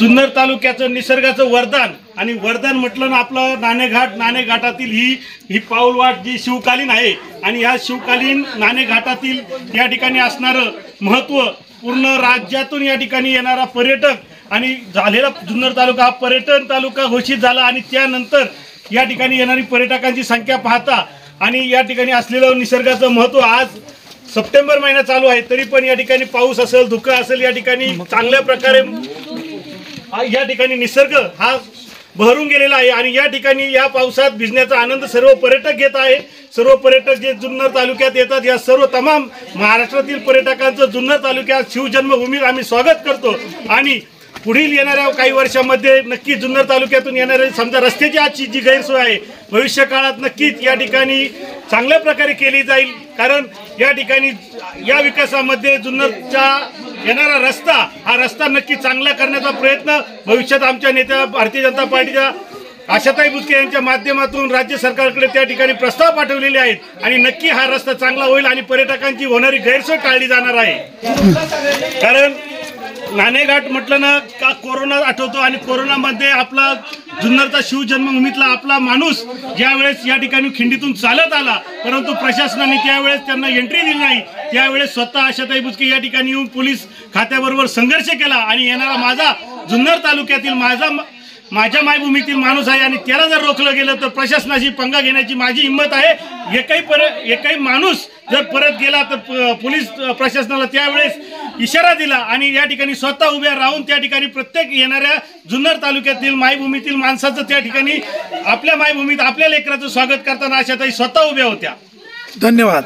जुन्नर तालुक्याचं निसर्गाचं वरदान आणि वरदान म्हटलं ना आपलं नाणेघाटातील ही पाऊलवाट जी शिवकालीन आहे आणि ह्या शिवकालीन नाणेघाटातील या ठिकाणी असणारं महत्त्व पूर्ण राज्यातून या ठिकाणी येणारा पर्यटक आणि झालेला जुन्नर तालुका हा पर्यटन तालुका घोषित झाला आणि त्यानंतर या ठिकाणी येणारी पर्यटकांची संख्या पाहता आणि या ठिकाणी असलेलं निसर्गाचं महत्त्व आज सप्टेंबर महिना चालू आहे तरी पण या ठिकाणी पाऊस असेल धुकं असेल या ठिकाणी चांगल्या प्रकारे या ठिकाणी निसर्ग हा बहरून गेलेला आहे आणि या ठिकाणी या पावसात भिजण्याचा आनंद सर्व पर्यटक घेत आहे। सर्व पर्यटक जे जुन्नर तालुक्यात येतात या सर्व तमाम महाराष्ट्रातील पर्यटकांचं जुन्नर तालुक्यात शिवजन्मभूमीत आम्ही स्वागत करतो आणि पुढील येणाऱ्या काही वर्षांमध्ये नक्की जुन्नर तालुक्यातून येणारे समजा रस्त्याची आजची जी गैरसोय आहे भविष्य काळात नक्कीच या ठिकाणी चांगल्या प्रकारे केली जाईल कारण या ठिकाणी या विकासामध्ये जुन्नरचा येणारा रस्ता हा रस्ता नक्की चांगला करण्याचा प्रयत्न भविष्यात आमच्या नेत्या भारतीय जनता पार्टीच्या आशाताई बुचके यांच्या माध्यमातून राज्य सरकारकडे त्या ठिकाणी प्रस्ताव पाठवलेले आहेत आणि नक्की हा रस्ता चांगला होईल आणि पर्यटकांची होणारी गैरसोय टाळली जाणार आहे। कारण नाणेघाट म्हटलं ना का कोरोना आठवतो आणि कोरोनामध्ये आपला जुन्नरचा शिवजन्मभूमीतला आपला माणूस ज्यावेळेस या ठिकाणी खिंडीतून चालत आला परंतु प्रशासनाने त्यावेळेस त्यांना एंट्री दिली नाही त्यावेळेस स्वतः आशाताई बुचके या ठिकाणी येऊन पोलीस खात्याबरोबर संघर्ष केला आणि येणारा माझा जुन्नर तालुक्यातील माझ्या मायभूमीतील माणूस आहे आणि त्याला जर रोखलं गेलं तर प्रशासनाशी पंगा घेण्याची माझी हिंमत आहे। एकही माणूस जर परत गेला तर पोलीस प्रशासनाला त्यावेळेस इशारा दिला आणि या ठिकाणी स्वतः उभ्या राहून त्या ठिकाणी प्रत्येक येणाऱ्या जुन्नर तालुक्यातील मायभूमीतील माणसाचं त्या ठिकाणी आपल्या मायभूमीत आपल्या लेकराचं स्वागत करताना आशाताई स्वतः उभ्या होत्या। धन्यवाद।